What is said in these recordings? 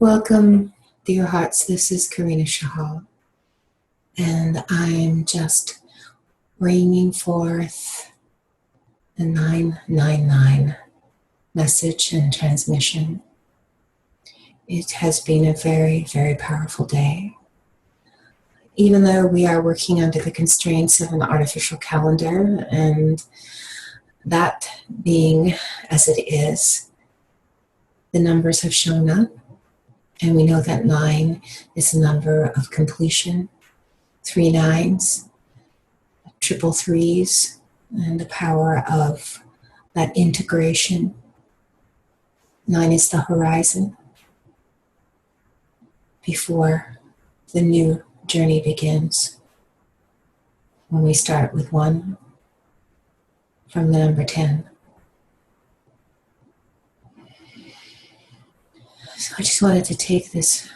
Welcome, dear hearts. This is Karina Shahal, and I'm just bringing forth the 999 message and transmission. It has been a very, very powerful day. Even though we are working under the constraints of an artificial calendar, and that being as it is, the numbers have shown up. And we know that 9 is a number of completion, 3 nines, triple threes, and the power of that integration. 9 is the horizon before the new journey begins. When we start with 1 from the number 10. So I just wanted to take this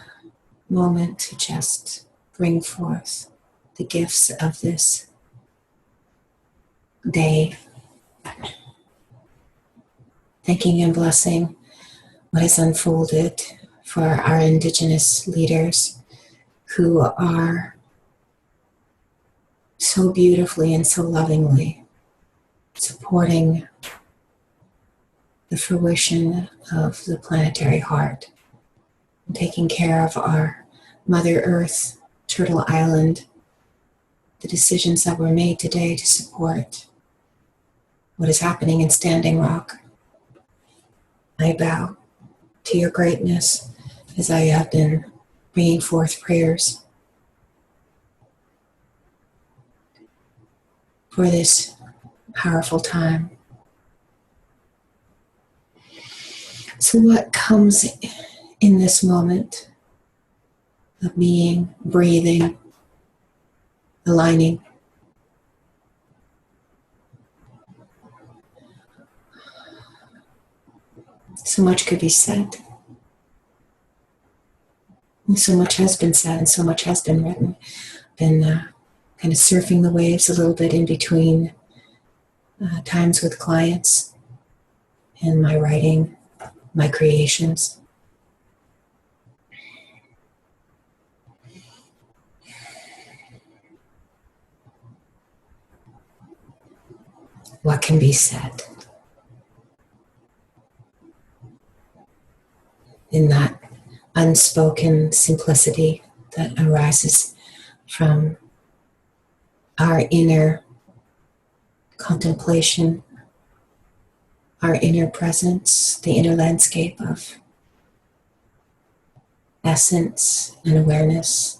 moment to just bring forth the gifts of this day, thanking and blessing what has unfolded for our Indigenous leaders who are so beautifully and so lovingly supporting the fruition of the planetary heart, and taking care of our Mother Earth, Turtle Island, the decisions that were made today to support what is happening in Standing Rock. I bow to your greatness as I have been bringing forth prayers for this powerful time. So what comes in this moment of being, breathing, aligning? So much could be said. And so much has been said and so much has been written. Been kind of surfing the waves a little bit in between times with clients and my writing, my creations. What can be said in that unspoken simplicity that arises from our inner contemplation, our inner presence, the inner landscape of essence and awareness.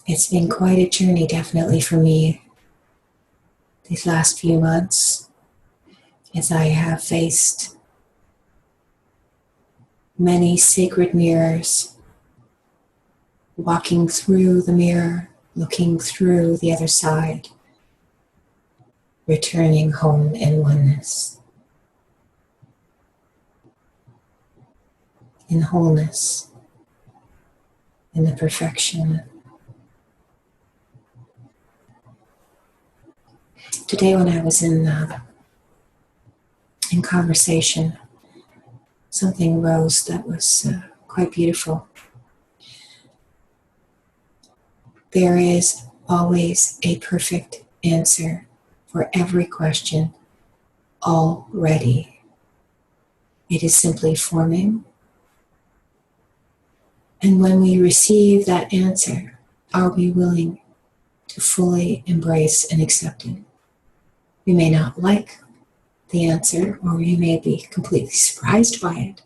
It's been quite a journey, definitely for me, these last few months, as I have faced many sacred mirrors, walking through the mirror, looking through the other side, returning home in oneness, in wholeness, in the perfection. Today when I was in conversation, something rose that was quite beautiful. There is always a perfect answer for every question already. It is simply forming. And when we receive that answer, are we willing to fully embrace and accept it? We may not like the answer, or we may be completely surprised by it.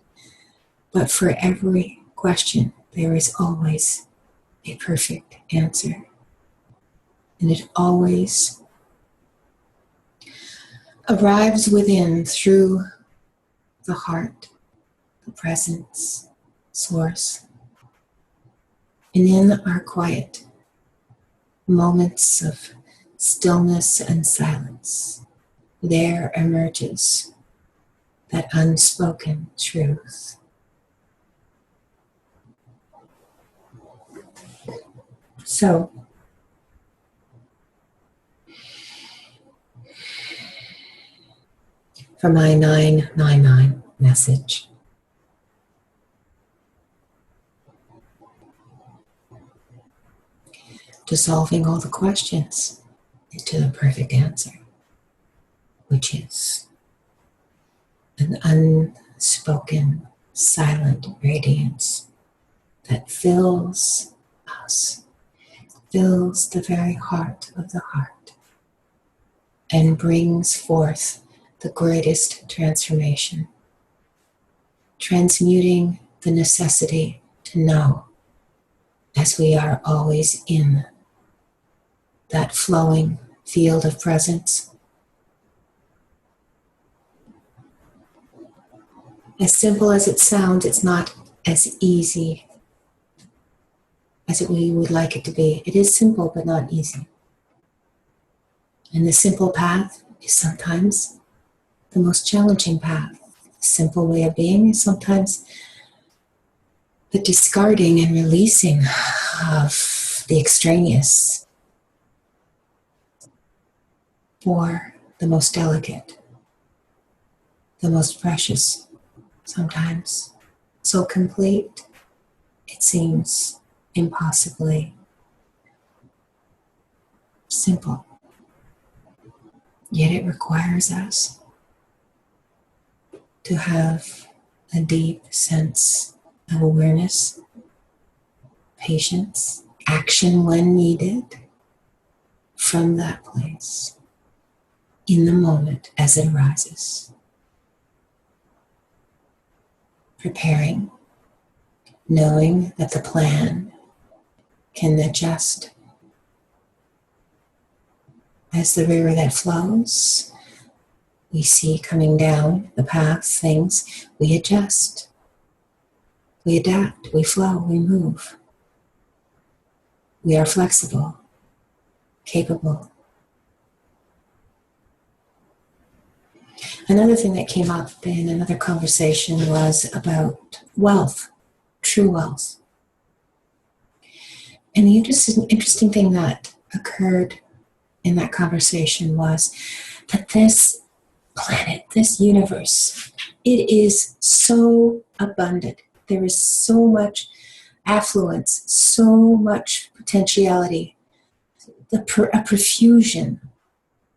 But for every question, there is always a perfect answer. And it always arrives within through the heart, the presence, source. And in our quiet moments of stillness and silence, there emerges that unspoken truth. So, for my 999 message. Dissolving all the questions into the perfect answer, which is an unspoken, silent radiance that fills us, fills the very heart of the heart, and brings forth the greatest transformation, transmuting the necessity to know, as we are always in that flowing field of presence. As simple as it sounds, it's not as easy as we would like it to be. It is simple, but not easy. And the simple path is sometimes the most challenging path. The simple way of being is sometimes the discarding and releasing of the extraneous for the most delicate, the most precious, sometimes so complete it seems impossibly simple. Yet it requires us to have a deep sense of awareness, patience, action when needed from that place, in the moment as it arises. Preparing, knowing that the plan can adjust. As the river that flows, we see coming down the path things, we adjust, we adapt, we flow, we move. We are flexible, capable. Another thing that came up in another conversation was about wealth, true wealth. And the interesting thing that occurred in that conversation was that this planet, this universe, it is so abundant. There is so much affluence, so much potentiality, a profusion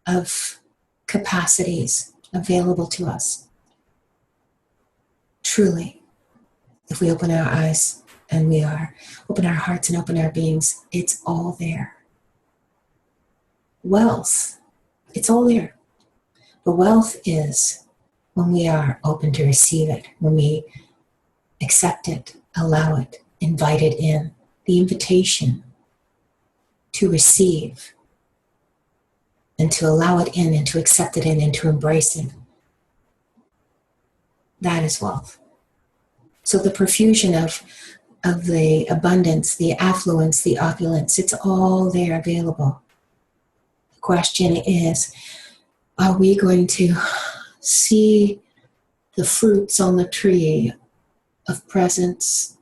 of capacities available to us. Truly, if we open our eyes and open our hearts and open our beings, it's all there. Wealth, it's all there. But wealth is when we are open to receive it, when we accept it, allow it, invite it in. The invitation to receive and to allow it in and to accept it in and to embrace it. That is wealth. So the profusion of the abundance, the affluence, the opulence, it's all there available. The question is, are we going to see the fruits on the tree of presence,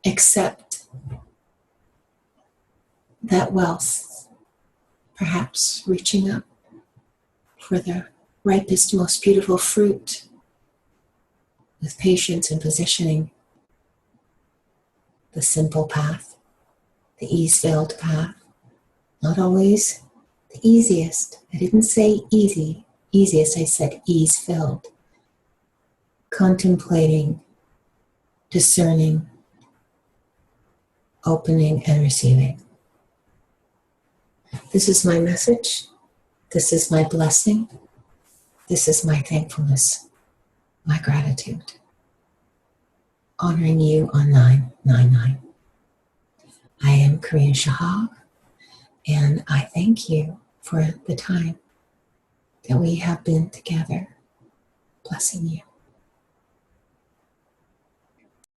accept that wealth, perhaps reaching up for the ripest, most beautiful fruit with patience and positioning, the simple path, the ease-filled path, not always the easiest. I didn't say easiest, I said ease-filled. Contemplating, discerning, opening, and receiving. This is my message. This is my blessing. This is my thankfulness, my gratitude. Honoring you on 999. I am Karina Shahab, and I thank you for the time that we have been together. Blessing you.